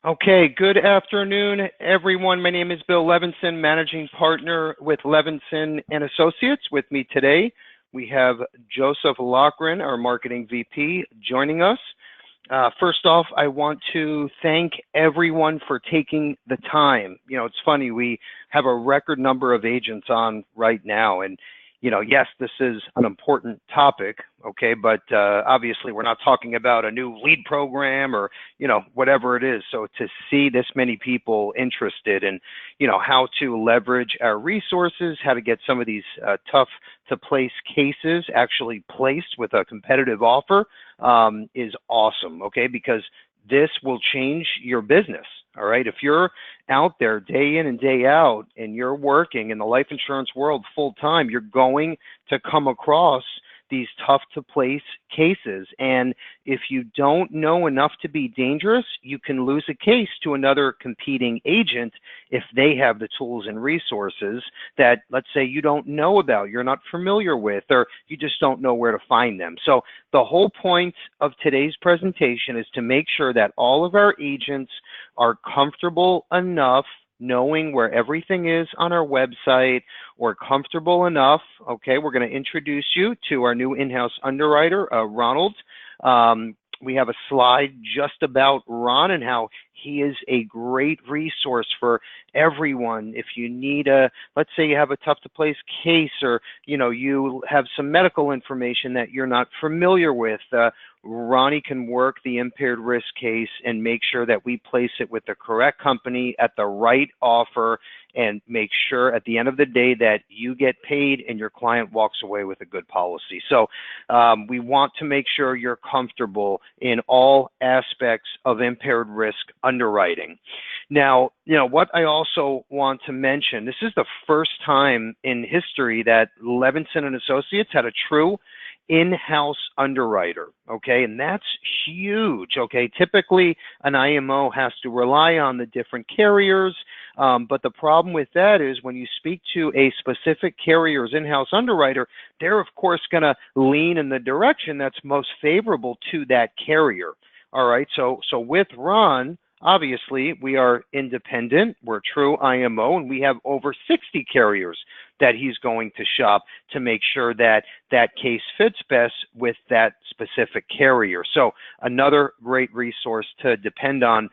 Okay, good afternoon, everyone. My name is Bill Levinson, Managing Partner with Levinson and Associates. With me today, we have Joseph Loughran, our Marketing VP, joining us. First off, I want to thank everyone for taking the time. You know, it's funny, we have a record number of agents on right now, and you know, yes, this is an important topic, okay, but obviously we're not talking about a new lead program or, you know, whatever it is. So to see this many people interested in, you know, how to leverage our resources, how to get some of these tough to place cases actually placed with a competitive offer is awesome, okay, because this will change your business. All right, if you're out there day in and day out and you're working in the life insurance world full time, you're going to come across these tough to place cases. And if you don't know enough to be dangerous, you can lose a case to another competing agent if they have the tools and resources that, let's say, you don't know about, you're not familiar with, or you just don't know where to find them. So the whole point of today's presentation is to make sure that all of our agents are comfortable enough knowing where everything is on our website, or comfortable enough, okay, we're going to introduce you to our new in-house underwriter, Ronald. We have a slide just about Ron and how he is a great resource for everyone. If you need let's say you have a tough to place case, or, you know, you have some medical information that you're not familiar with, Ronnie can work the impaired risk case and make sure that we place it with the correct company at the right offer, and make sure at the end of the day that you get paid and your client walks away with a good policy. So we want to make sure you're comfortable in all aspects of impaired risk underwriting. Now, you know, what I also want to mention, this is the first time in history that Levinson and Associates had a true in-house underwriter, okay, and that's huge, okay. Typically, an IMO has to rely on the different carriers, but the problem with that is when you speak to a specific carrier's in-house underwriter, they're of course going to lean in the direction that's most favorable to that carrier. All right, so with Ron, obviously, we are independent, we're true IMO, and we have over 60 carriers that he's going to shop to make sure that that case fits best with that specific carrier. So another great resource to depend on.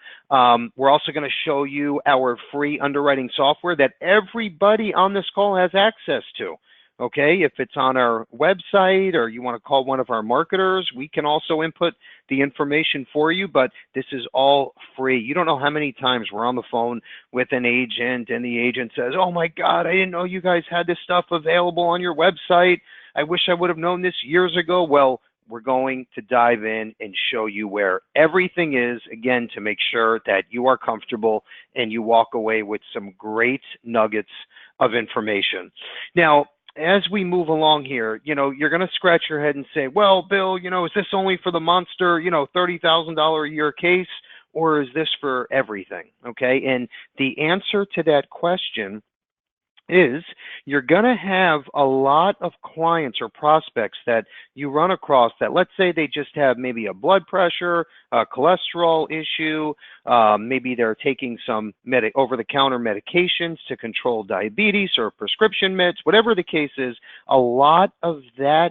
We're also going to show you our free underwriting software that everybody on this call has access to. Okay, if it's on our website or you want to call one of our marketers, we can also input the information for you, but this is all free. You don't know how many times we're on the phone with an agent and the agent says, oh my God, I didn't know you guys had this stuff available on your website. I wish I would have known this years ago. Well, we're going to dive in and show you where everything is, again, to make sure that you are comfortable and you walk away with some great nuggets of information. Now, as we move along here, you know, you're going to scratch your head and say, well, Bill, you know, is this only for the monster, you know, $30,000 a year case, or is this for everything? Okay. And the answer to that question is you're going to have a lot of clients or prospects that you run across that, let's say they just have maybe a blood pressure, a cholesterol issue, maybe they're taking some over-the-counter medications to control diabetes or prescription meds, whatever the case is. A lot of that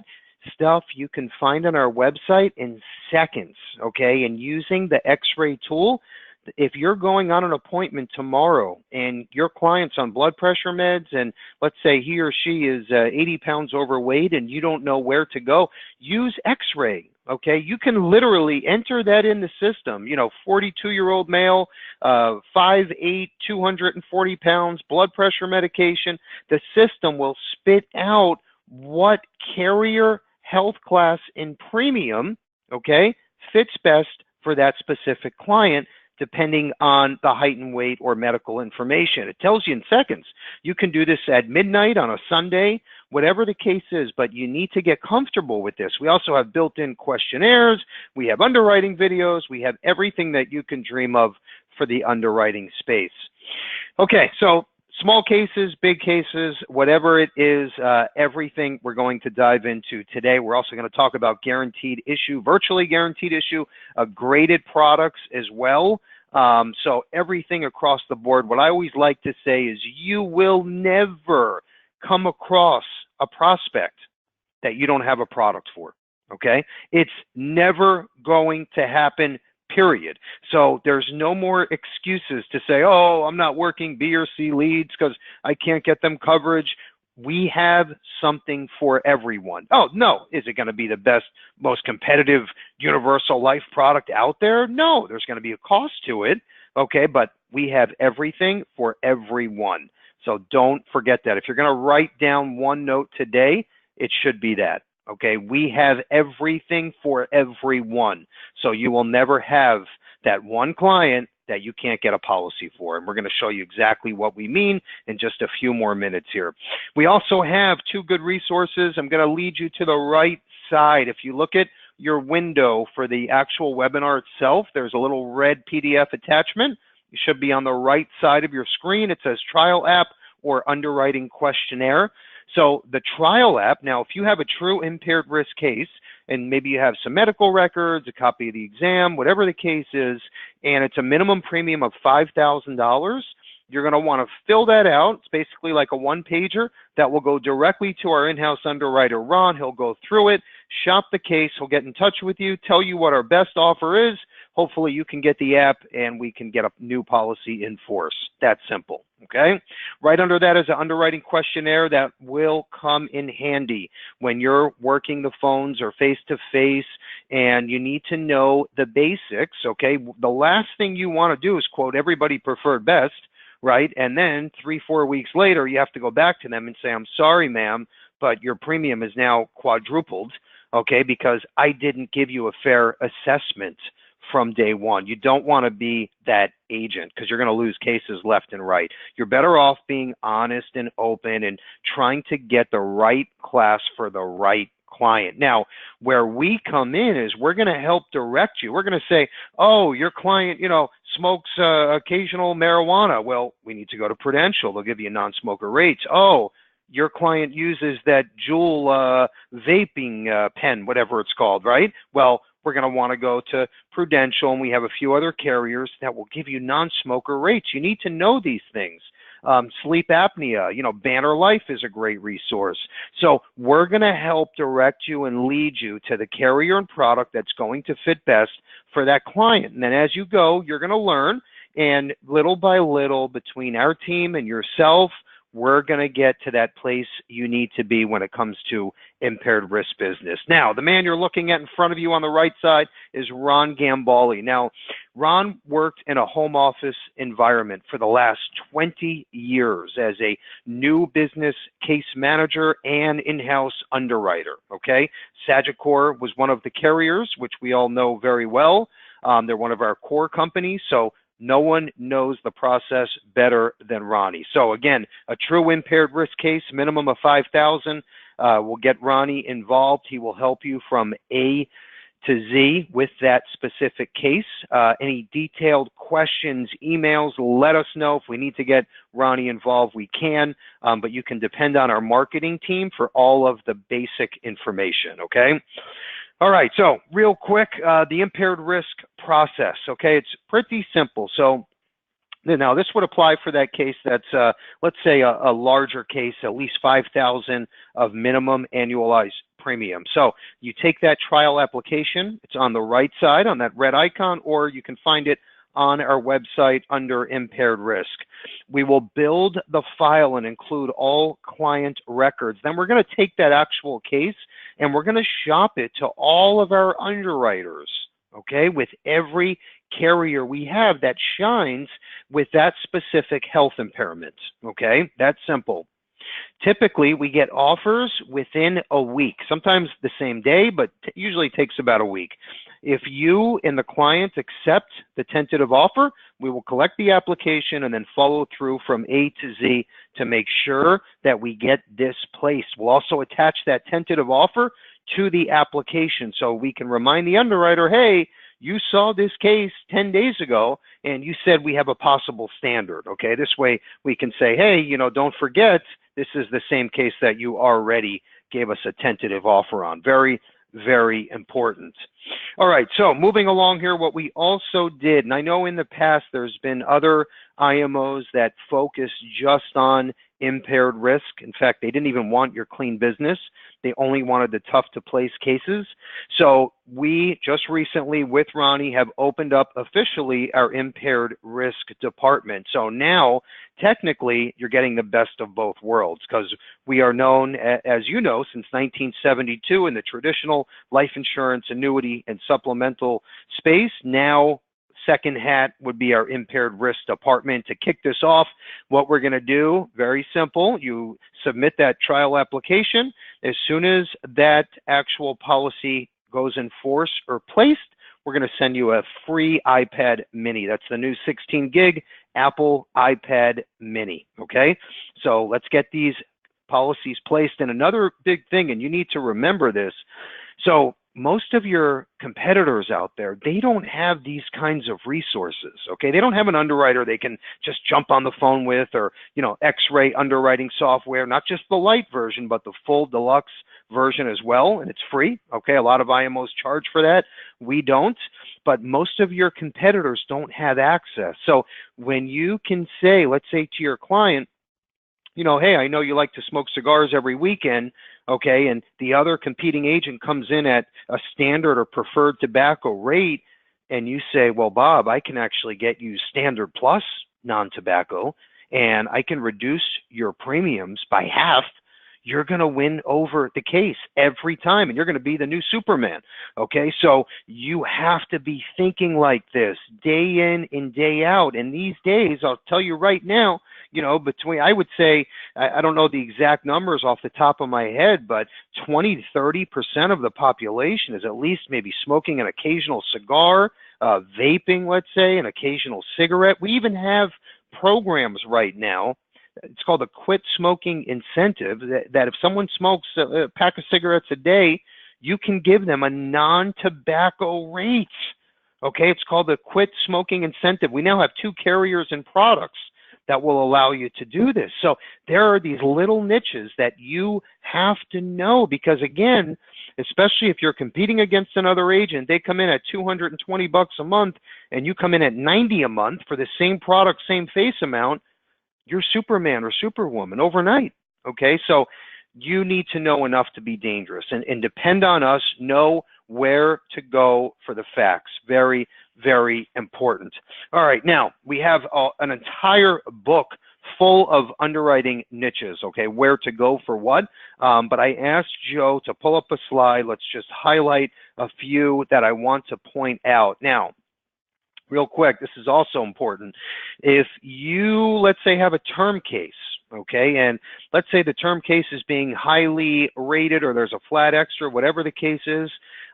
stuff you can find on our website in seconds, okay? And using the Xray tool, if you're going on an appointment tomorrow and your client's on blood pressure meds, and let's say he or she is 80 pounds overweight and you don't know where to go, use Xray, okay? You can literally enter that in the system, you know, 42-year-old male, 5'8", 240 pounds, blood pressure medication. The system will spit out what carrier, health class, and premium, okay, fits best for that specific client, depending on the height and weight or medical information. It tells you in seconds. You can do this at midnight on a Sunday, whatever the case is, but you need to get comfortable with this. We also have built-in questionnaires. We have underwriting videos. We have everything that you can dream of for the underwriting space. Okay, so small cases, big cases, whatever it is, everything we're going to dive into today. We're also going to talk about guaranteed issue, virtually guaranteed issue, graded products as well. So everything across the board. What I always like to say is you will never come across a prospect that you don't have a product for, okay? It's never going to happen, period. So there's no more excuses to say, oh, I'm not working B or C leads because I can't get them coverage. We have something for everyone. Oh, no. Is it going to be the best, most competitive universal life product out there? No, there's going to be a cost to it, okay? But we have everything for everyone. So don't forget that. If you're going to write down one note today, it should be that, okay? We have everything for everyone. So you will never have that one client that you can't get a policy for. And we're going to show you exactly what we mean in just a few more minutes here. We also have two good resources. I'm going to lead you to the right side. If you look at your window for the actual webinar itself, there's a little red PDF attachment. It should be on the right side of your screen. It says Trial App or Underwriting Questionnaire. So the Trial App, now if you have a true impaired risk case, and maybe you have some medical records, a copy of the exam, whatever the case is, and it's a minimum premium of $5,000, you're going to want to fill that out. It's basically like a one-pager that will go directly to our in-house underwriter, Ron. He'll go through it, shop the case, he'll get in touch with you, tell you what our best offer is. Hopefully you can get the app and we can get a new policy in force. That simple, okay? Right under that is an underwriting questionnaire that will come in handy when you're working the phones or face-to-face and you need to know the basics, okay? The last thing you want to do is quote everybody preferred best, right? And then 3-4 weeks later, you have to go back to them and say, I'm sorry, ma'am, but your premium is now quadrupled, okay, because I didn't give you a fair assessment from day one. You don't want to be that agent because you're going to lose cases left and right. You're better off being honest and open and trying to get the right class for the right client. Now, where we come in is we're going to help direct you. We're going to say, oh, your client, smokes occasional marijuana. Well, we need to go to Prudential. They'll give you non-smoker rates. Oh, your client uses that Juul vaping pen, whatever it's called, right? Well, we're going to want to go to Prudential, and we have a few other carriers that will give you non-smoker rates. You need to know these things. Sleep apnea, Banner Life is a great resource. So we're going to help direct you and lead you to the carrier and product that's going to fit best for that client. And then as you go, you're going to learn, and little by little between our team and yourself, we're going to get to that place you need to be when it comes to impaired risk business. Now, the man you're looking at in front of you on the right side is Ron Gambali. Now, Ron worked in a home office environment for the last 20 years as a new business case manager and in-house underwriter, okay? Sagicor was one of the carriers, which we all know very well. They're one of our core companies, so no one knows the process better than Ronnie. So again, a true impaired risk case, minimum of $5,000. We'll get Ronnie involved. He will help you from A to Z with that specific case. Any detailed questions, emails, let us know. If we need to get Ronnie involved, we can. But you can depend on our marketing team for all of the basic information, okay? All right, so real quick, the impaired risk process, okay? It's pretty simple. So now this would apply for that case that's, let's say, a larger case, at least $5,000 of minimum annualized premium. So you take that trial application, it's on the right side on that red icon, or you can find it on our website under impaired risk. We will build the file and include all client records. Then we're going to take that actual case and we're going to shop it to all of our underwriters, okay, with every carrier we have that shines with that specific health impairment, okay? That's simple. Typically, we get offers within a week, sometimes the same day, but usually takes about a week. If you and the client accept the tentative offer, we will collect the application and then follow through from A to Z to make sure that we get this placed. We'll also attach that tentative offer to the application so we can remind the underwriter, hey, you saw this case 10 days ago and you said we have a possible standard, okay? This way we can say, hey, don't forget, this is the same case that you already gave us a tentative offer on. Very, very important. All right, so moving along here, what we also did, and I know in the past there's been other IMOs that focus just on impaired risk. In fact, they didn't even want your clean business. They only wanted the tough to place cases. So we just recently with Ronnie have opened up officially our impaired risk department. So now technically you're getting the best of both worlds, because we are known, as you know, since 1972 in the traditional life insurance, annuity, and supplemental space. Now second hat would be our impaired risk department. To kick this off, what we're going to do, very simple. You submit that trial application. As soon as that actual policy goes in force or placed, we're going to send you a free iPad mini. That's the new 16 gig Apple iPad mini. Okay, so let's get these policies placed. And another big thing, and you need to remember this, so most of your competitors out there, they don't have these kinds of resources, okay? They don't have an underwriter they can just jump on the phone with, or, you know, Xray underwriting software, not just the light version, but the full deluxe version as well, and it's free, okay? A lot of IMOs charge for that. We don't, but most of your competitors don't have access. So when you can say, let's say to your client, you know, hey, I know you like to smoke cigars every weekend, okay, and the other competing agent comes in at a standard or preferred tobacco rate, and you say, well, Bob, I can actually get you standard plus non-tobacco, and I can reduce your premiums by half. You're going to win over the case every time, and you're going to be the new Superman, okay? So you have to be thinking like this day in and day out. And these days, I'll tell you right now, you know, between, I would say, I don't know the exact numbers off the top of my head, but 20 to 30% of the population is at least maybe smoking an occasional cigar, vaping, let's say, an occasional cigarette. We even have programs right now. It's called a quit smoking incentive, that if someone smokes a pack of cigarettes a day, you can give them a non-tobacco rate. Okay, it's called the quit smoking incentive. We now have 2 carriers and products that will allow you to do this. So there are these little niches that you have to know, because again, especially if you're competing against another agent, they come in at $220 a month and you come in at $90 a month for the same product, same face amount. You're Superman or Superwoman overnight, okay? So you need to know enough to be dangerous, and depend on us, know where to go for the facts. Very, very important. All right, now we have an entire book full of underwriting niches, okay, where to go for what. But I asked Joe to pull up a slide. Let's just highlight a few that I want to point out. Now, real quick, this is also important. If you, let's say, have a term case, okay, and let's say the term case is being highly rated, or there's a flat extra, whatever the case is,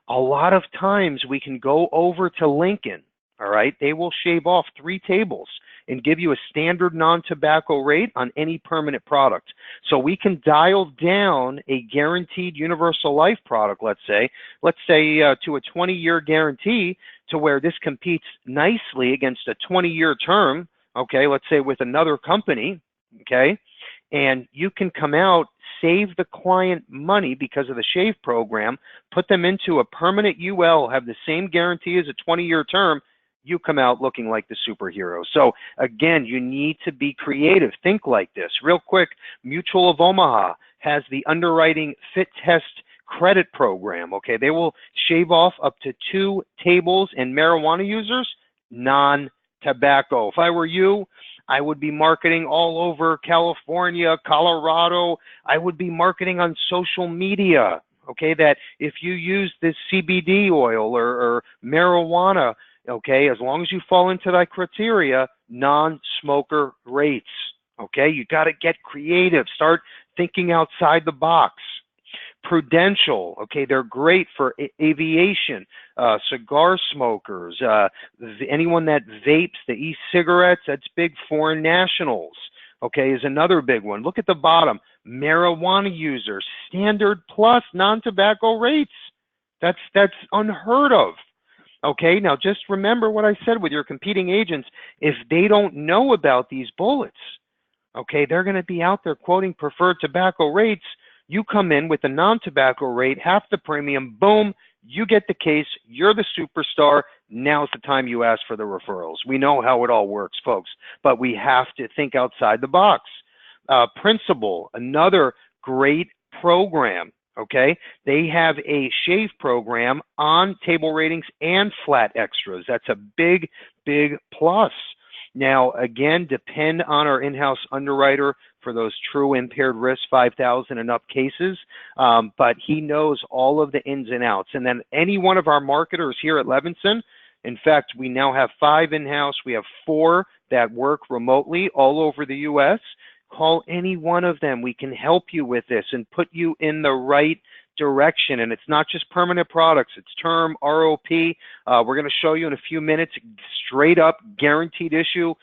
a lot of times we can go over to Lincoln, all right? They will shave off 3 tables and give you a standard non-tobacco rate on any permanent product. So we can dial down a guaranteed universal life product, let's say to a 20-year guarantee, to where this competes nicely against a 20-year term, okay, let's say with another company, okay, and you can come out, save the client money because of the shave program, put them into a permanent UL, have the same guarantee as a 20-year term, you come out looking like the superhero. So again, you need to be creative. Think like this. Real quick, Mutual of Omaha has the Underwriting Fit Test Credit Program, okay? They will shave off up to 2 tables, and marijuana users, non-tobacco. If I were you, I would be marketing all over California, Colorado. I would be marketing on social media, okay, that if you use this CBD oil or marijuana, okay, as long as you fall into that criteria, non-smoker rates, okay? You got to get creative. Start thinking outside the box. Prudential, okay, they're great for aviation, cigar smokers, anyone that vapes, the e-cigarettes, that's big. Foreign nationals, okay, is another big one. Look at the bottom, marijuana users, standard plus non-tobacco rates. That's unheard of. Okay, now just remember what I said with your competing agents. If they don't know about these bullets, okay, they're going to be out there quoting preferred tobacco rates You come in with a non-tobacco rate, half the premium, boom, you get the case, you're the superstar. Now's the time you ask for the referrals. We know how it all works, folks, but we have to think outside the box. Principal, another great program, okay? They have a shave program on table ratings and flat extras. That's a big, big plus. Now, again, depend on our in-house underwriter for those true impaired risk 5,000 and up cases, but he knows all of the ins and outs. And then any one of our marketers here at Levinson, in fact, we now have 5 in-house. We have 4 that work remotely all over the U.S. Call any one of them. We can help you with this and put you in the right direction. And it's not just permanent products, it's term, ROP. We're going to show you in a few minutes straight up guaranteed issue,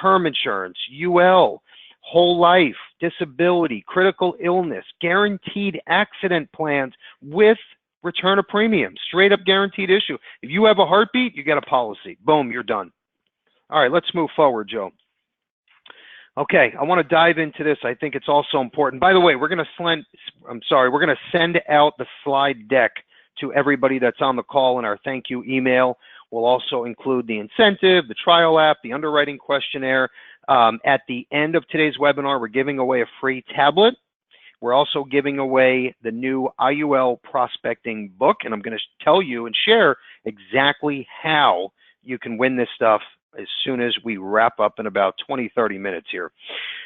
term insurance, UL, whole life, disability, critical illness, guaranteed accident plans with return of premium, straight up guaranteed issue. If you have a heartbeat, you get a policy. Boom, you're done. All right, let's move forward, Joe. Okay, I want to dive into this. I think it's also important. By the way, we're going to send out the slide deck to everybody that's on the call in our thank you email. We'll also include the incentive, the trial app, the underwriting questionnaire. At the end of today's webinar, we're giving away a free tablet. We're also giving away the new IUL Prospecting Book, and I'm going to tell you and share exactly how you can win this stuff as soon as we wrap up in about 20, 30 minutes here.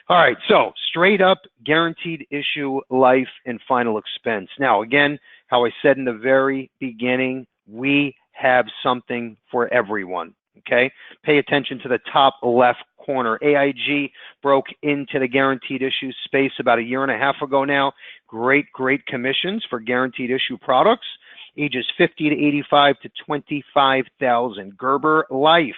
All right, so straight up guaranteed issue life and final expense. Now, again, how I said in the very beginning, we have something for everyone, okay? Pay attention to the top left corner. AIG broke into the guaranteed issue space about 1.5 years ago now. Great, great commissions for guaranteed issue products. Ages 50 to 85 to 25,000. Gerber Life.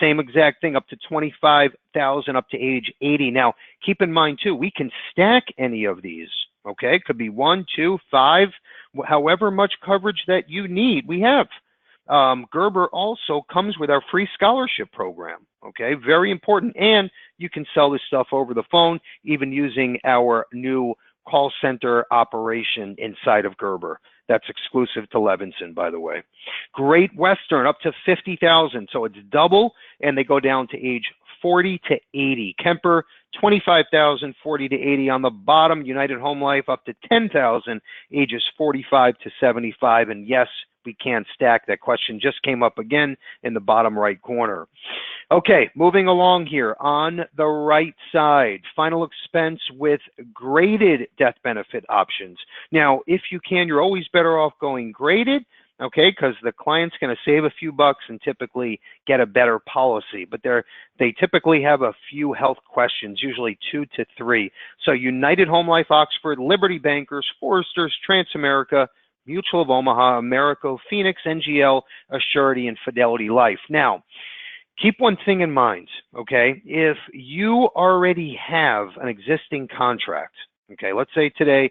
Same exact thing, up to 25,000 up to age 80. Now, keep in mind too, we can stack any of these. Okay, could be 1, 2, 5, however much coverage that you need. We have. Gerber also comes with our free scholarship program. Okay, very important, and you can sell this stuff over the phone, even using our new call center operation inside of Gerber. That's exclusive to Levinson, by the way. Great Western, up to 50,000, so it's double, and they go down to age 40 to 80. Kemper, 25,000, 40 to 80 on the bottom. United Home Life, up to 10,000, ages 45 to 75, and yes, we can't stack. That question just came up again in the bottom right corner. Okay, moving along here. On the right side, final expense with graded death benefit options. Now, if you can, you're always better off going graded, okay, because the client's going to save a few bucks and typically get a better policy. But they typically have a few health questions, usually 2 to 3. So United Home Life Oxford, Liberty Bankers, Foresters, Transamerica, Mutual of Omaha, Americo, Phoenix, NGL, Assurity, and Fidelity Life. Now, keep one thing in mind, okay? If you already have an existing contract, okay, let's say today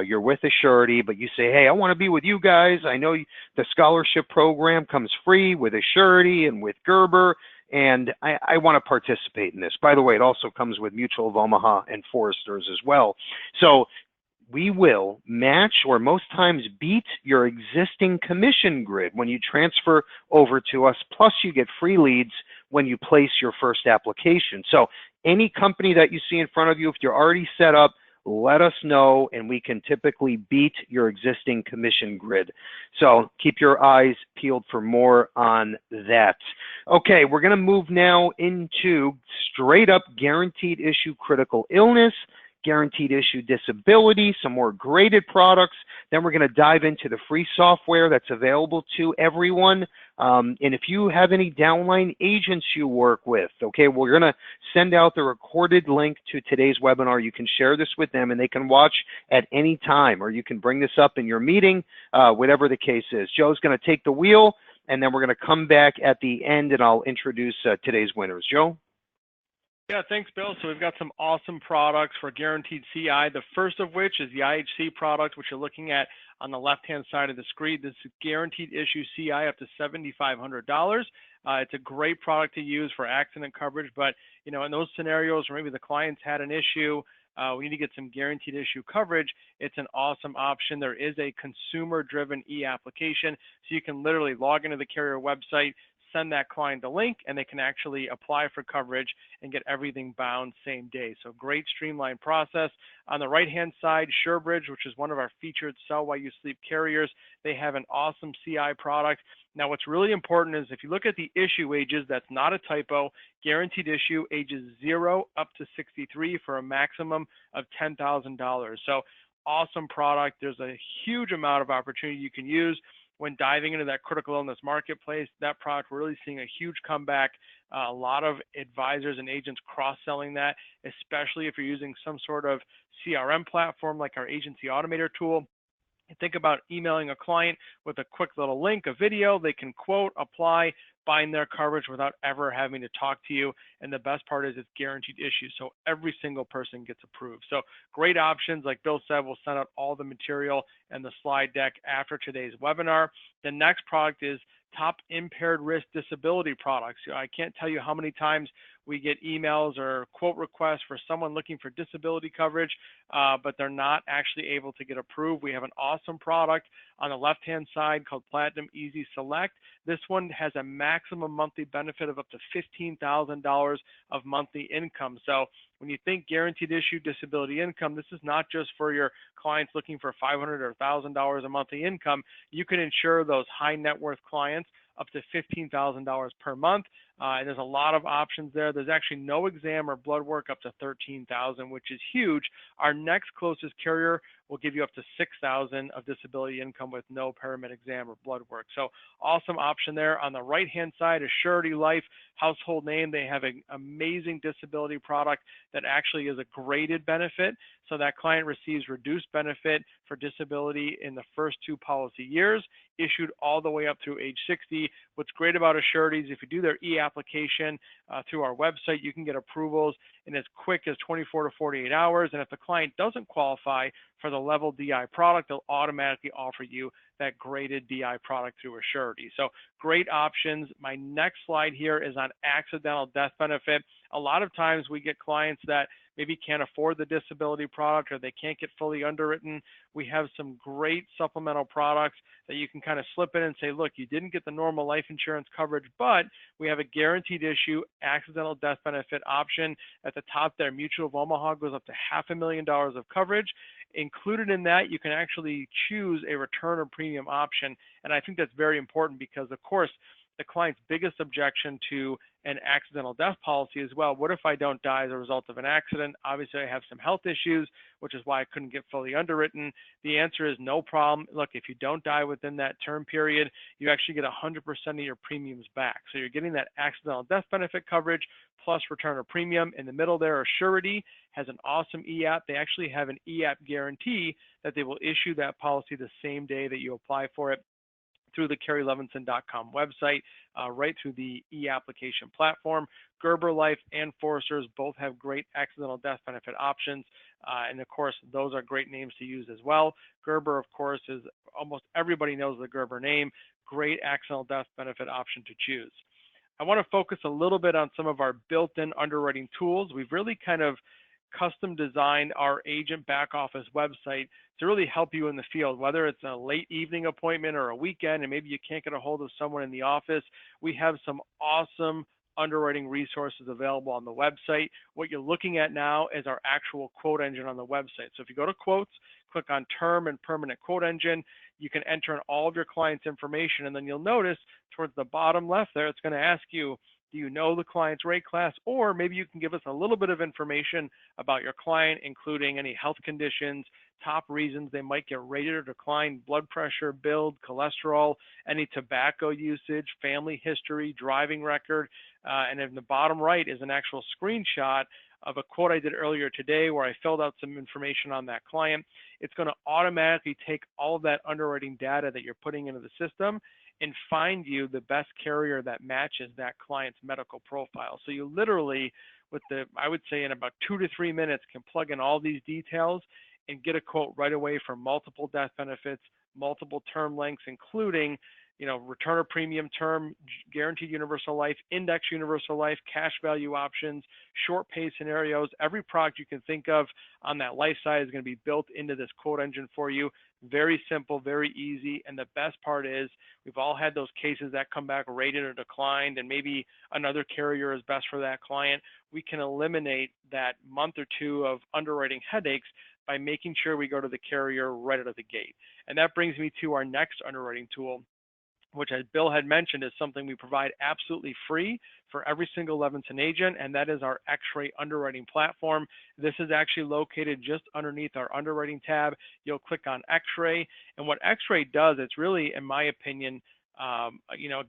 you're with Assurity, but you say, hey, I want to be with you guys. I know the scholarship program comes free with Assurity and with Gerber, and I want to participate in this. By the way, it also comes with Mutual of Omaha and Foresters as well. So we will match or most times beat your existing commission grid when you transfer over to us, plus you get free leads when you place your first application. So any company that you see in front of you, if you're already set up, let us know, and we can typically beat your existing commission grid. So keep your eyes peeled for more on that. Okay, we're going to move now into straight up guaranteed issue critical illness, guaranteed issue disability, some more graded products. Then we're going to dive into the free software that's available to everyone. And if you have any downline agents you work with, okay, we're going to send out the recorded link to today's webinar. You can share this with them and they can watch at any time, or you can bring this up in your meeting, whatever the case is. Joe's going to take the wheel, and then we're going to come back at the end and I'll introduce today's winners. Joe? Yeah, thanks, Bill. So we've got some awesome products for guaranteed CI. The first of which is the IHC product, which you're looking at on the left-hand side of the screen. This is guaranteed issue CI up to $7,500. It's a great product to use for accident coverage, but you know, in those scenarios where maybe the client's had an issue, we need to get some guaranteed issue coverage, it's an awesome option. There is a consumer-driven e-application, so you can literally log into the carrier website, send that client the link, and they can actually apply for coverage and get everything bound same day. So great streamlined process. On the right-hand side, SureBridge, which is one of our featured Sell While You Sleep carriers, they have an awesome CI product. Now, what's really important is if you look at the issue ages, that's not a typo, guaranteed issue ages 0 up to 63 for a maximum of $10,000. So awesome product. There's a huge amount of opportunity you can use when diving into that critical illness marketplace. That product, we're really seeing a huge comeback. A lot of advisors and agents cross-selling that, especially if you're using some sort of CRM platform like our agency automator tool. Think about emailing a client with a quick little link, a video, they can quote, apply, bind their coverage without ever having to talk to you. And the best part is it's guaranteed issue, so every single person gets approved. So great options. Like Bill said, we'll send out all the material and the slide deck after today's webinar. The next product is top impaired risk disability products. I can't tell you how many times we get emails or quote requests for someone looking for disability coverage, but they're not actually able to get approved. We have an awesome product on the left-hand side called Platinum Easy Select. This one has a maximum monthly benefit of up to $15,000 of monthly income. So when you think guaranteed issue disability income, this is not just for your clients looking for $500 or $1,000 a monthly income. You can insure those high net worth clients up to $15,000 per month. And there's a lot of options there. There's actually no exam or blood work up to $13,000, which is huge. Our next closest carrier will give you up to $6,000 of disability income with no paramed exam or blood work. So awesome option there. On the right-hand side is Surety Life, household name. They have an amazing disability product that actually is a graded benefit. So that client receives reduced benefit for disability in the first 2 policy years, issued all the way up through age 60. What's great about a surety is if you do their e-application through our website, you can get approvals in as quick as 24 to 48 hours. And if the client doesn't qualify for the level DI product, they'll automatically offer you that graded DI product through a surety. So great options. My next slide here is on accidental death benefit. A lot of times we get clients that maybe can't afford the disability product or they can't get fully underwritten. We have some great supplemental products that you can kind of slip in and say, look, you didn't get the normal life insurance coverage, but we have a guaranteed issue accidental death benefit option. At the top there, Mutual of Omaha goes up to $500,000 of coverage. Included in that, you can actually choose a return or premium option. And I think that's very important because, of course, the client's biggest objection to an accidental death policy is, well, what if I don't die as a result of an accident? Obviously, I have some health issues, which is why I couldn't get fully underwritten. The answer is no problem. Look, if you don't die within that term period, you actually get 100% of your premiums back. So you're getting that accidental death benefit coverage plus return or premium. In the middle there, Surety has an awesome e-app. They actually have an e-app guarantee that they will issue that policy the same day that you apply for it through the CarrieLevinson.com website, right through the e-application platform. Gerber Life and Foresters both have great accidental death benefit options. And of course, those are great names to use as well. Gerber, of course, is almost everybody knows the Gerber name. Great accidental death benefit option to choose. I want to focus a little bit on some of our built-in underwriting tools. We've really kind of custom designed our agent back office website to really help you in the field, whether it's a late evening appointment or a weekend and maybe you can't get a hold of someone in the office. We have some awesome underwriting resources available on the website. What you're looking at now is our actual quote engine on the website. So if you go to quotes, click on term and permanent quote engine, you can enter in all of your client's information, and then you'll notice towards the bottom left there, it's going to ask you, do you know the client's rate class? Or maybe you can give us a little bit of information about your client, including any health conditions, top reasons they might get rated or declined, blood pressure, build, cholesterol, any tobacco usage, family history, driving record. And in the bottom right is an actual screenshot of a quote I did earlier today where I filled out some information on that client. It's going to automatically take all of that underwriting data that you're putting into the system and find you the best carrier that matches that client's medical profile. So you literally, I would say in about 2 to 3 minutes, can plug in all these details and get a quote right away for multiple death benefits, multiple term lengths, including return of premium term, guaranteed universal life, index universal life, cash value options, short pay scenarios. Every product you can think of on that life side is going to be built into this quote engine for you. Very simple, very easy. And the best part is we've all had those cases that come back rated or declined, and maybe another carrier is best for that client. We can eliminate that month or two of underwriting headaches by making sure we go to the carrier right out of the gate. And that brings me to our next underwriting tool, which, as Bill had mentioned, is something we provide absolutely free for every single Levinson agent, and that is our Xray underwriting platform. This is actually located just underneath our underwriting tab. You'll click on Xray, and what Xray does, it's really, in my opinion, a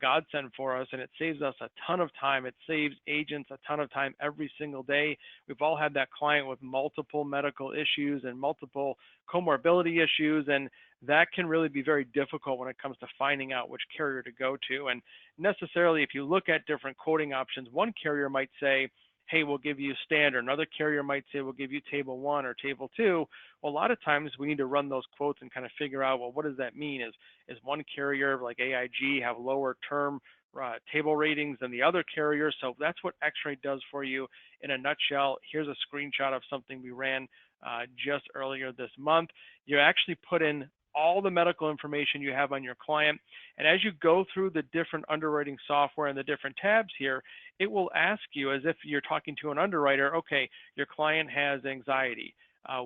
godsend for us, and it saves us a ton of time. It saves agents a ton of time every single day. We've all had that client with multiple medical issues and multiple comorbidity issues, and that can really be very difficult when it comes to finding out which carrier to go to. And necessarily, if you look at different quoting options, one carrier might say, hey, we'll give you standard. Another carrier might say, we'll give you table 1 or table 2. Well, a lot of times we need to run those quotes and kind of figure out, well, what does that mean? Is one carrier like AIG have lower term table ratings than the other carrier? So that's what Xray does for you in a nutshell. Here's a screenshot of something we ran just earlier this month. You actually put in all the medical information you have on your client. And as you go through the different underwriting software and the different tabs here, it will ask you, as if you're talking to an underwriter, okay, your client has anxiety.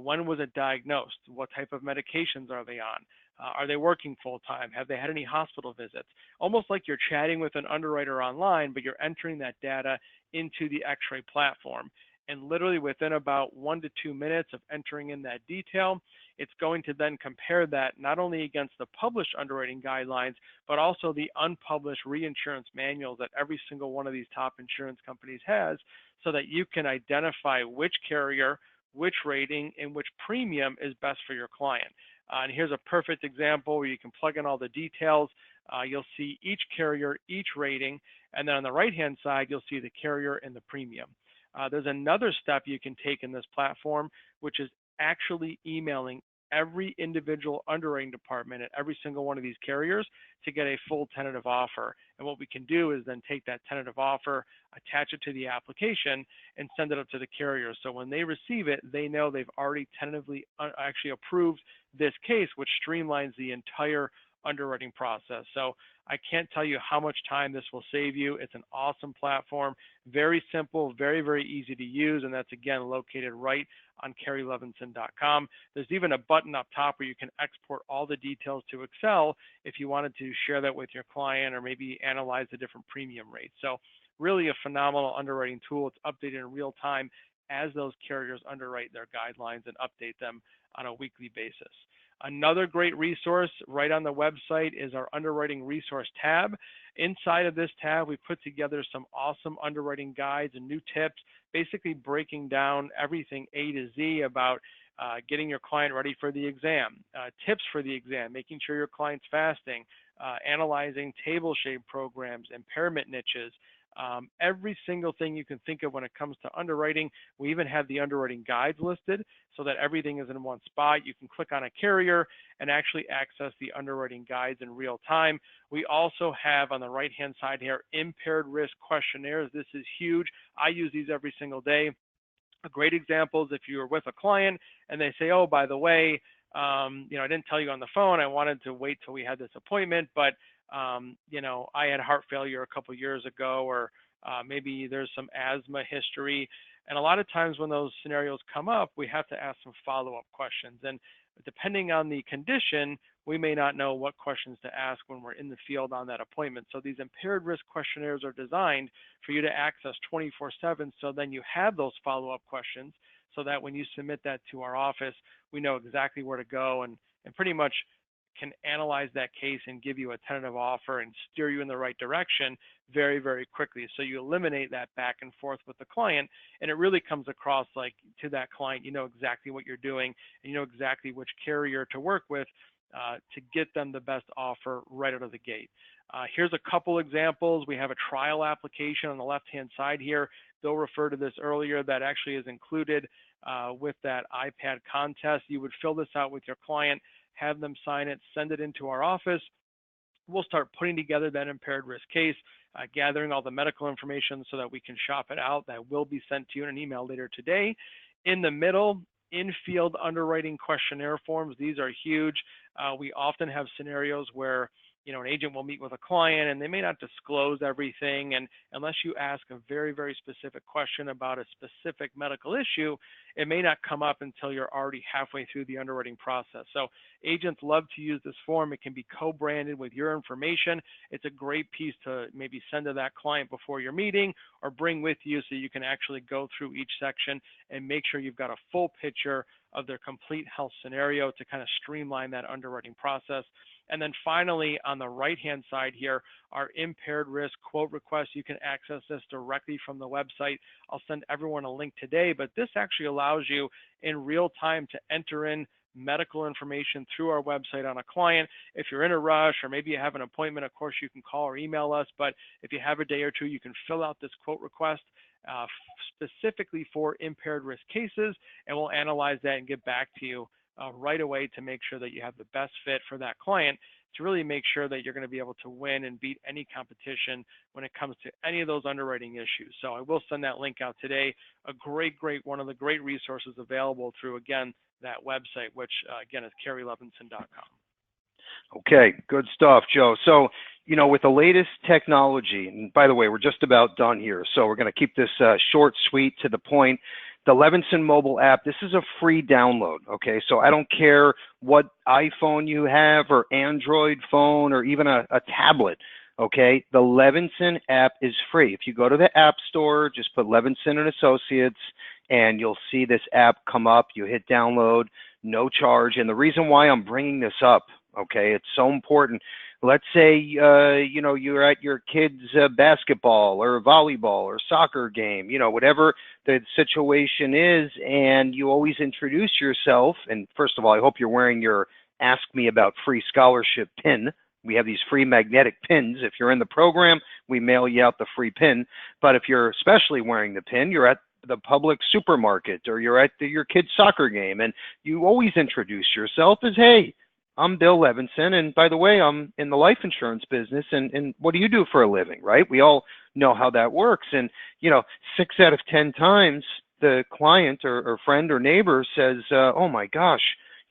When was it diagnosed? What type of medications are they on? Are they working full time? Have they had any hospital visits? Almost like you're chatting with an underwriter online, but you're entering that data into the Xray platform. And literally within about 1 to 2 minutes of entering in that detail, it's going to then compare that not only against the published underwriting guidelines, but also the unpublished reinsurance manuals that every single one of these top insurance companies has, so that you can identify which carrier, which rating, and which premium is best for your client. And here's a perfect example where you can plug in all the details. You'll see each carrier, each rating, and then on the right-hand side, you'll see the carrier and the premium. There's another step you can take in this platform, which is actually emailing every individual underwriting department at every single one of these carriers to get a full tentative offer. And what we can do is then take that tentative offer, attach it to the application, and send it up to the carrier. So when they receive it, they know they've already tentatively actually approved this case, which streamlines the entire underwriting process. So I can't tell you how much time this will save you. It's an awesome platform, very simple, very, very easy to use. And that's, again, located right on carrielevinson.com. There's even a button up top where you can export all the details to Excel if you wanted to share that with your client or maybe analyze the different premium rates. So really a phenomenal underwriting tool. It's updated in real time as those carriers underwrite their guidelines and update them on a weekly basis. Another great resource right on the website is our Underwriting Resource tab. Inside of this tab, we put together some awesome underwriting guides and new tips, basically breaking down everything A to Z about getting your client ready for the exam, tips for the exam, making sure your client's fasting, analyzing table shape programs, impairment niches, every single thing you can think of when it comes to underwriting. We even have the underwriting guides listed so that everything is in one spot. You can click on a carrier and actually access the underwriting guides in real time. We also have on the right-hand side here, impaired risk questionnaires. This is huge. I use these every single day. A great example is if you're with a client and they say, oh, by the way, I didn't tell you on the phone, I wanted to wait till we had this appointment, but I had heart failure a couple years ago, or maybe there's some asthma history. And a lot of times when those scenarios come up, we have to ask some follow-up questions. And depending on the condition, we may not know what questions to ask when we're in the field on that appointment. So these impaired risk questionnaires are designed for you to access 24/7. So then you have those follow-up questions so that when you submit that to our office, we know exactly where to go and pretty much can analyze that case and give you a tentative offer and steer you in the right direction very, very quickly. So you eliminate that back and forth with the client, and it really comes across like to that client, you know exactly what you're doing, and you know exactly which carrier to work with to get them the best offer right out of the gate. Here's a couple examples. We have a trial application on the left-hand side here. Bill referred to this earlier. That actually is included with that iPad contest. You would fill this out with your client, have them sign it, send it into our office. we'll start putting together that impaired risk case, gathering all the medical information so that we can shop it out. That will be sent to you in an email later today. In the middle, in-field underwriting questionnaire forms. These are huge. We often have scenarios where an agent will meet with a client and they may not disclose everything. And unless you ask a very, very specific question about a specific medical issue, it may not come up until you're already halfway through the underwriting process. So agents love to use this form. It can be co-branded with your information. It's a great piece to maybe send to that client before your meeting or bring with you so you can actually go through each section and make sure you've got a full picture of their complete health scenario to kind of streamline that underwriting process. And then finally, on the right-hand side here, our impaired risk quote request. You can access this directly from the website. I'll send everyone a link today, but this actually allows you in real time to enter in medical information through our website on a client. If you're in a rush or maybe you have an appointment, of course, you can call or email us, but if you have a day or two, you can fill out this quote request specifically for impaired risk cases, and we'll analyze that and get back to you right away to make sure that you have the best fit for that client to really make sure that you're going to be able to win and beat any competition when it comes to any of those underwriting issues. So I will send that link out today. A great, one of the great resources available through, again, that website, which again is careylevinson.com. Okay, good stuff, Joe. So, with the latest technology, and by the way, we're just about done here, so we're going to keep this short, sweet, to the point. The Levinson Mobile App, this is a free download, okay? So I don't care what iPhone you have or Android phone or even a tablet, okay? The Levinson app is free. If you go to the App Store, just put Levinson and Associates, and you'll see this app come up. You hit download, no charge. And the reason why I'm bringing this up, okay, it's so important. Let's say, you're at your kid's basketball or volleyball or soccer game, whatever the situation is, and you always introduce yourself. And first of all, I hope you're wearing your Ask Me About Free Scholarship pin. We have these free magnetic pins. If you're in the program, we mail you out the free pin. But if you're especially wearing the pin, you're at the public supermarket or you're at your kid's soccer game, and you always introduce yourself as, hey, I'm Bill Levinson, and by the way, I'm in the life insurance business, and what do you do for a living, right? We all know how that works, and 6 out of 10 times the client or friend or neighbor says, oh my gosh,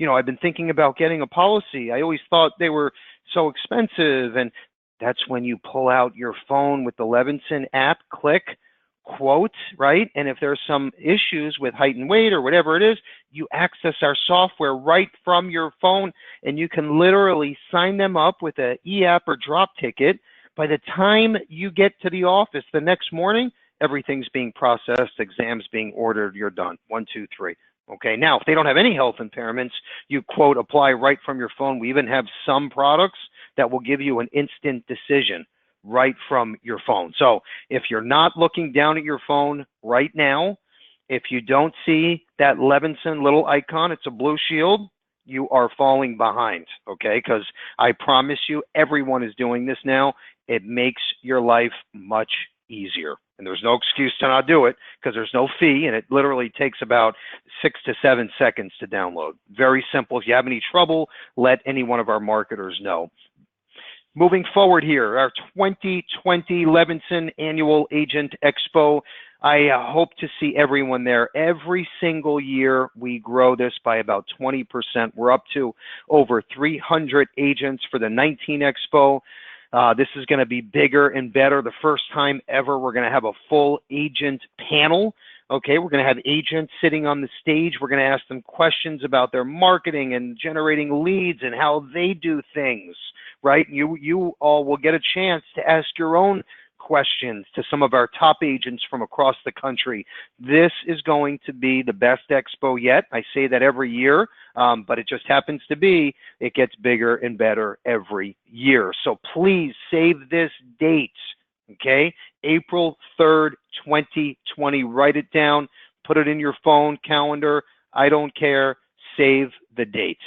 I've been thinking about getting a policy. I always thought they were so expensive, and that's when you pull out your phone with the Levinson app, click, quote, right? And if there's some issues with height and weight or whatever it is, you access our software right from your phone, and you can literally sign them up with an e-app or drop ticket. By the time you get to the office the next morning, everything's being processed, exams being ordered, you're done. 1, 2, 3. Okay, now, if they don't have any health impairments, you, quote, apply right from your phone. We even have some products that will give you an instant decision right from your phone. So if you're not looking down at your phone right now, if you don't see that Levinson little icon, it's a blue shield, you are falling behind, okay? Because I promise you, everyone is doing this now. It makes your life much easier. And there's no excuse to not do it because there's no fee, and it literally takes about 6 to 7 seconds to download. Very simple. If you have any trouble, let any one of our marketers know. Moving forward here, our 2020 Levinson Annual Agent Expo. I hope to see everyone there. Every single year, we grow this by about 20%. We're up to over 300 agents for the 19 Expo. This is going to be bigger and better. The first time ever, we're going to have a full agent panel. Okay, we're going to have agents sitting on the stage. We're going to ask them questions about their marketing and generating leads and how they do things, right? You all will get a chance to ask your own questions to some of our top agents from across the country. This is going to be the best expo yet. I say that every year, but it just happens to be, it gets bigger and better every year. So please save this date, okay? April 3rd, 2020. Write it down, put it in your phone, calendar. I don't care. Save the date.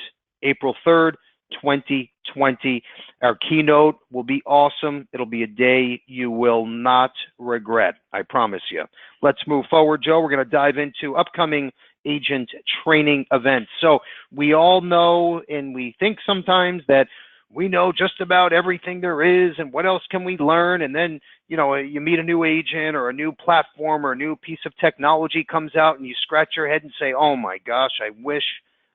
April 3rd, 2020. Our keynote will be awesome. It'll be a day you will not regret. I promise you. Let's move forward, Joe. We're going to dive into upcoming agent training events. So we all know, and we think sometimes that we know just about everything there is, and what else can we learn? And then, you meet a new agent or a new platform or a new piece of technology comes out and you scratch your head and say, oh my gosh, I wish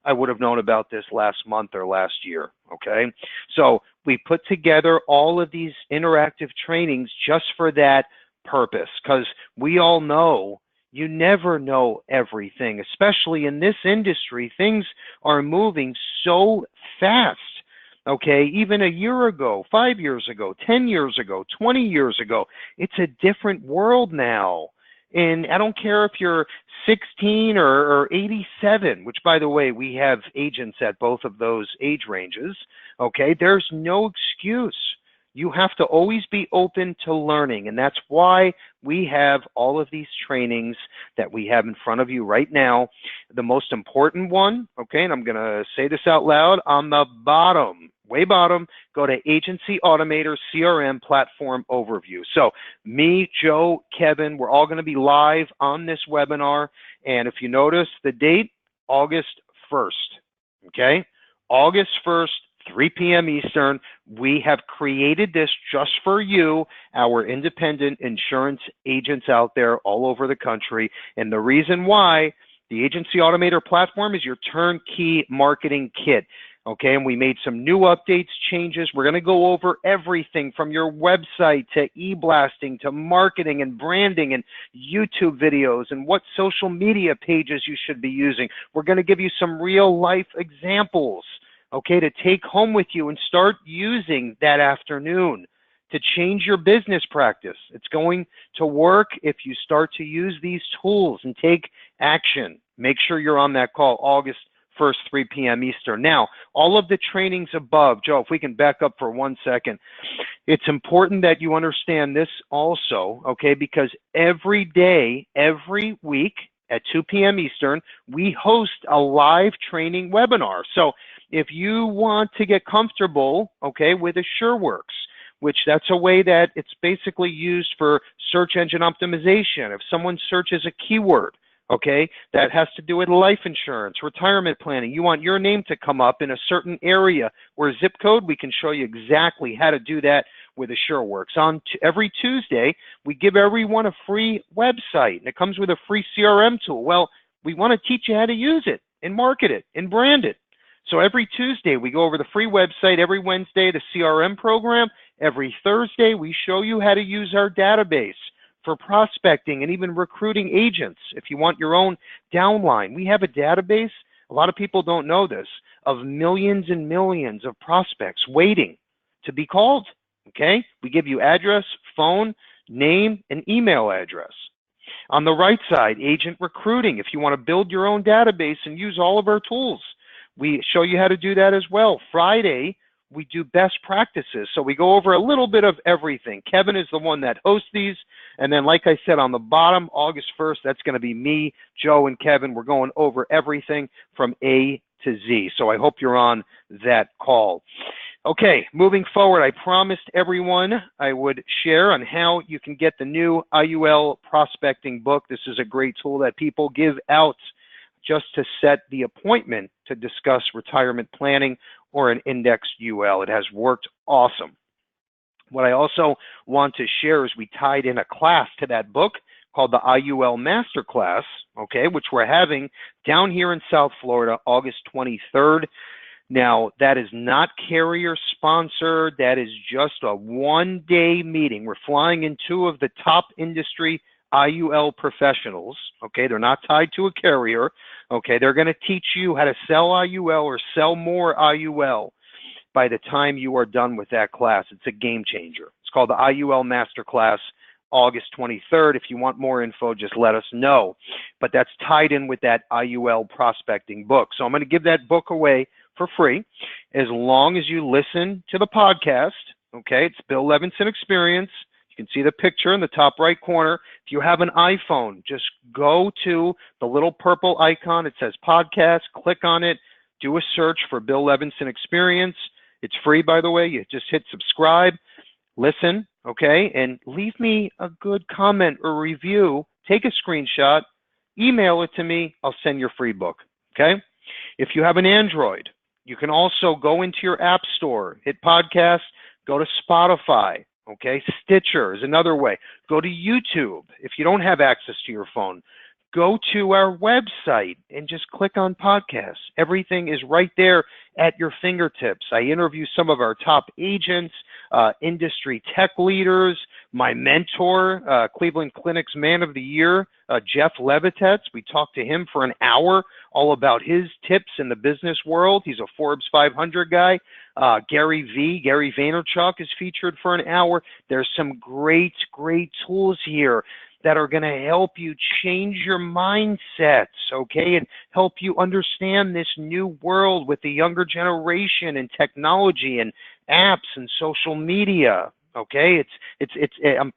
I would have known about this last month or last year, okay? So we put together all of these interactive trainings just for that purpose, because we all know you never know everything, especially in this industry. Things are moving so fast, okay? Even a year ago, 5 years ago, 10 years ago, 20 years ago, it's a different world now. And I don't care if you're 16 or 87, which, by the way, we have agents at both of those age ranges, okay? There's no excuse. You have to always be open to learning, and that's why we have all of these trainings that we have in front of you right now. The most important one, okay, and I'm going to say this out loud, on the bottom, way bottom, go to Agency Automator CRM Platform Overview. So me, Joe, Kevin, we're all going to be live on this webinar, and if you notice the date, August 1st, okay? August 1st, 3 p.m. Eastern. We have created this just for you, our independent insurance agents out there all over the country. And the reason why, the Agency Automator platform is your turnkey marketing kit. Okay, and we made some new updates, changes. We're going to go over everything from your website to e-blasting to marketing and branding and YouTube videos and what social media pages you should be using. We're going to give you some real life examples, okay, to take home with you and start using that afternoon to change your business practice. It's going to work if you start to use these tools and take action. Make sure you're on that call August 1st, 3 p.m. Eastern. Now, all of the trainings above, Joe, if we can back up for 1 second, it's important that you understand this also, okay, because every day, every week at 2 p.m. Eastern, we host a live training webinar. So if you want to get comfortable, okay, with AssureWorks, which that's a way that it's basically used for search engine optimization. If someone searches a keyword, okay, that has to do with life insurance, retirement planning, you want your name to come up in a certain area or zip code, we can show you exactly how to do that with AssureWorks. On every Tuesday, we give everyone a free website, and it comes with a free CRM tool. Well, we want to teach you how to use it and market it and brand it. So every Tuesday, we go over the free website. Every Wednesday, the CRM program. Every Thursday, we show you how to use our database for prospecting and even recruiting agents. If you want your own downline, we have a database, a lot of people don't know this, of millions and millions of prospects waiting to be called, okay? We give you address, phone, name, and email address. On the right side, agent recruiting. If you want to build your own database and use all of our tools, we show you how to do that as well. Friday, we do best practices. So we go over a little bit of everything. Kevin is the one that hosts these. And then, like I said, on the bottom, August 1st, that's going to be me, Joe, and Kevin. We're going over everything from A to Z. So I hope you're on that call. Okay, moving forward, I promised everyone I would share on how you can get the new IUL Prospecting Book. This is a great tool that people give out just to set the appointment to discuss retirement planning or an indexed UL. It has worked awesome. What I also want to share is we tied in a class to that book called the IUL Masterclass, okay, which we're having down here in South Florida, August 23rd. Now, that is not carrier sponsored. That is just a one-day meeting. We're flying in two of the top industry IUL professionals, okay? They're not tied to a carrier, okay? They're going to teach you how to sell IUL or sell more IUL by the time you are done with that class. It's a game changer. It's called the IUL Masterclass, August 23rd. If you want more info, just let us know. But that's tied in with that IUL Prospecting Book. So I'm going to give that book away for free as long as you listen to the podcast, okay? It's Bill Levinson Experience. You can see the picture in the top right corner. If you have an iPhone, just go to the little purple icon. It says podcast. Click on it. Do a search for Bill Levinson Experience. It's free, by the way. You just hit subscribe, listen, okay, and leave me a good comment or review. Take a screenshot, email it to me. I'll send your free book, okay? If you have an Android, You can also go into your app store, hit podcast, go to Spotify, okay? Stitcher is another way. Go to YouTube if you don't have access to your phone. Go to our website and just click on podcasts. Everything is right there at your fingertips. I interview some of our top agents, industry tech leaders, my mentor, Cleveland Clinic's Man of the Year, Jeff Levitetz. We talked to him for an hour all about his tips in the business world. He's a Forbes 500 guy. Gary Vaynerchuk is featured for an hour. There's some great tools here that are going to help you change your mindsets, okay, and help you understand this new world with the younger generation and technology and apps and social media, okay?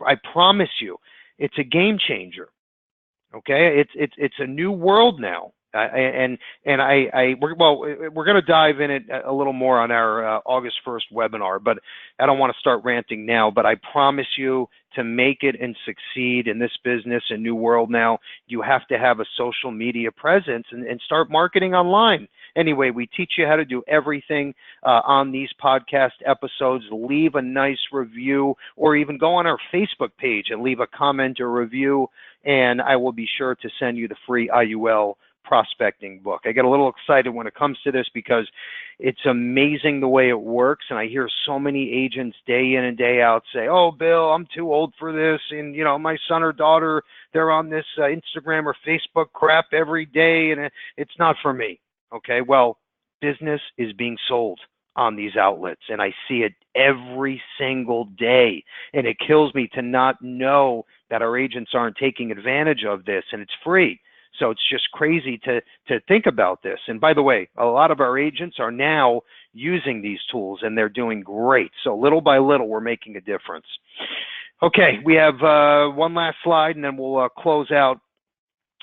I promise you, it's a game changer, okay? It's a new world now. We're going to dive in it a little more on our August 1st webinar, but I don't want to start ranting now, but I promise you, to make it and succeed in this business and new world now, you have to have a social media presence and start marketing online. Anyway, we teach you how to do everything on these podcast episodes. Leave a nice review, or even go on our Facebook page and leave a comment or review, and I will be sure to send you the free IUL Prospecting Book. I get a little excited when it comes to this because it's amazing the way it works, and I hear so many agents day in and day out say, "Oh, Bill, I'm too old for this, and my son or daughter, they're on this Instagram or Facebook crap every day, and it's not for me." Okay, well, business is being sold on these outlets, and I see it every single day, and it kills me to not know that our agents aren't taking advantage of this, and it's free. So it's just crazy to think about this. And by the way, a lot of our agents are now using these tools, and they're doing great. So little by little, we're making a difference. Okay, we have one last slide, and then we'll close out.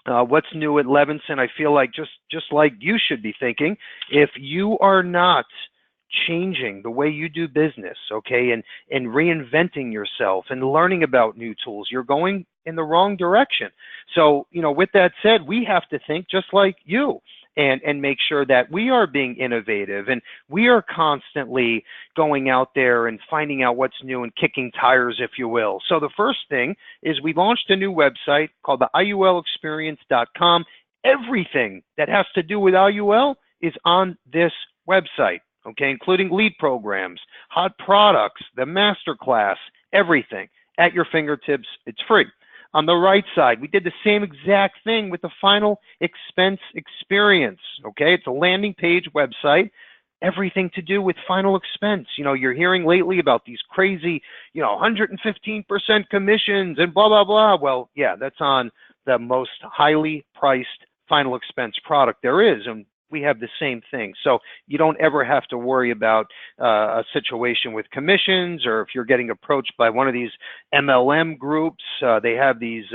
What's new at Levinson? I feel like just like you should be thinking, if you are not changing the way you do business, okay, and reinventing yourself and learning about new tools, you're going in the wrong direction. So, with that said, we have to think just like you and make sure that we are being innovative and we are constantly going out there and finding out what's new and kicking tires, if you will. So the first thing is we launched a new website called the IULExperience.com. Everything that has to do with IUL is on this website, okay, including lead programs, hot products, the masterclass, everything at your fingertips. It's free. On the right side, we did the same exact thing with the final expense experience, okay? It's a landing page website, everything to do with final expense. You're hearing lately about these crazy, 115% commissions and blah, blah, blah. Well, yeah, that's on the most highly priced final expense product there is, and we have the same thing. So you don't ever have to worry about a situation with commissions, or if you're getting approached by one of these MLM groups. They have these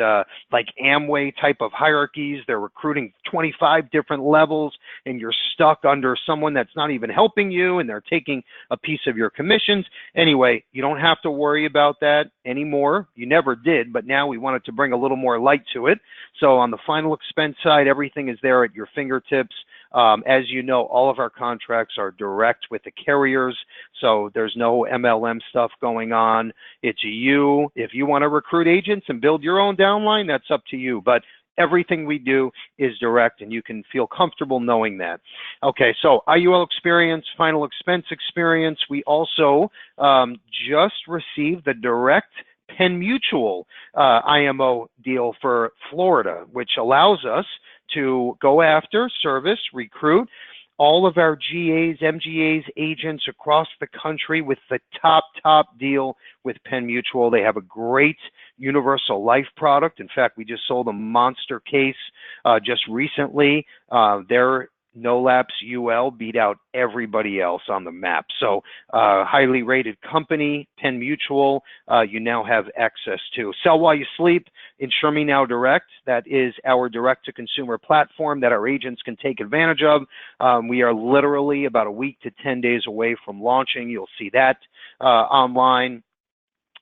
like Amway type of hierarchies. They're recruiting 25 different levels, and you're stuck under someone that's not even helping you, and they're taking a piece of your commissions. Anyway, you don't have to worry about that anymore. You never did, but now we wanted to bring a little more light to it. So on the final expense side, everything is there at your fingertips. As you know, all of our contracts are direct with the carriers, so there's no MLM stuff going on. It's you. If you want to recruit agents and build your own downline, that's up to you. But everything we do is direct, and you can feel comfortable knowing that. Okay, so IUL experience, final expense experience. We also just received the direct Penn Mutual IMO deal for Florida, which allows us to go after, service, recruit all of our GAs, MGAs, agents across the country with the top deal with Penn Mutual. They have a great universal life product. In fact, we just sold a monster case just recently. Their No Lapse UL beat out everybody else on the map. So highly rated company, Penn Mutual, you now have access to. Sell While You Sleep, Insure Me Now Direct. That is our direct-to-consumer platform that our agents can take advantage of. We are literally about a week to 10 days away from launching. You'll see that online.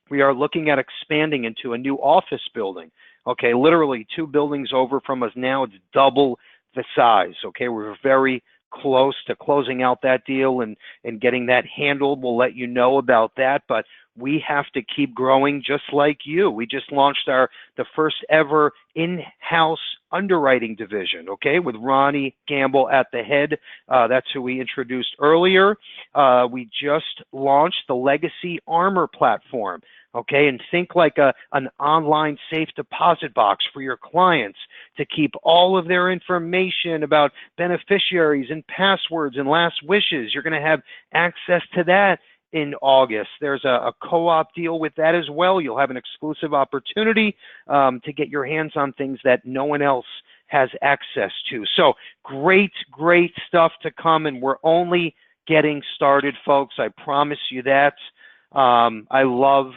We are looking at expanding into a new office building. Okay, literally 2 buildings over from us now. It's double the size. Okay, we're very close to closing out that deal and getting that handled. We'll let you know about that, but we have to keep growing just like you. We just launched the first ever in-house underwriting division, okay, with Ronnie Gamble at the head. That's who we introduced earlier. We just launched the Legacy Armor platform, okay, and think like an online safe deposit box for your clients to keep all of their information about beneficiaries and passwords and last wishes. You're going to have access to that in August. There's a co-op deal with that as well. You'll have an exclusive opportunity to get your hands on things that no one else has access to. So great stuff to come, and we're only getting started, folks. I promise you that. I love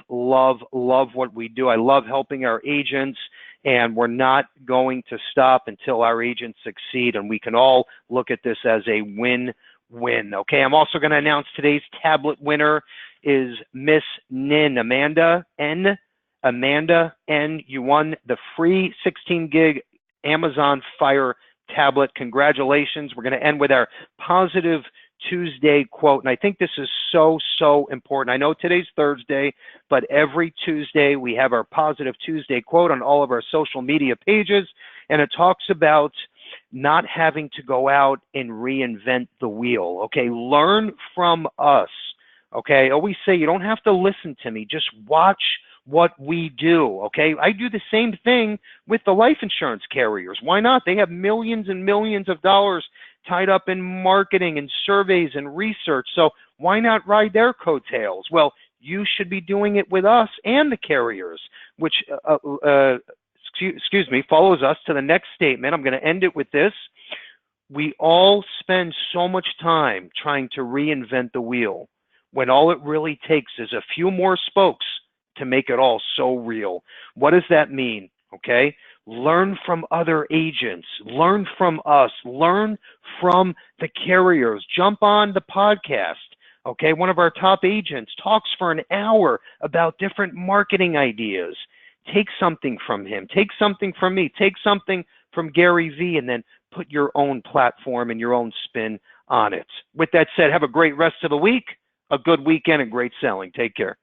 what we do. I love helping our agents, and we're not going to stop until our agents succeed, and we can all look at this as a win-win. Okay, I'm also going to announce today's tablet winner is Miss Nin, Amanda N. You won the free 16 gig Amazon Fire tablet. Congratulations. We're going to end with our positive Tuesday quote, and I think this is so important. I know today's Thursday, but every Tuesday we have our positive Tuesday quote on all of our social media pages, and it talks about not having to go out and reinvent the wheel. Okay, learn from us. Okay, I always say you don't have to listen to me, just watch what we do. Okay, I do the same thing with the life insurance carriers. Why not? They have millions and millions of dollars tied up in marketing and surveys and research. So why not ride their coattails? Well, you should be doing it with us and the carriers, which follows us to the next statement. I'm going to end it with this. We all spend so much time trying to reinvent the wheel when all it really takes is a few more spokes to make it all so real. What does that mean? Okay, learn from other agents, learn from us, learn from the carriers. Jump on the podcast. Okay, one of our top agents talks for an hour about different marketing ideas. Take something from him, take something from me, take something from Gary V, and then put your own platform and your own spin on it. With that said, have a great rest of the week, a good weekend, and great selling. Take care.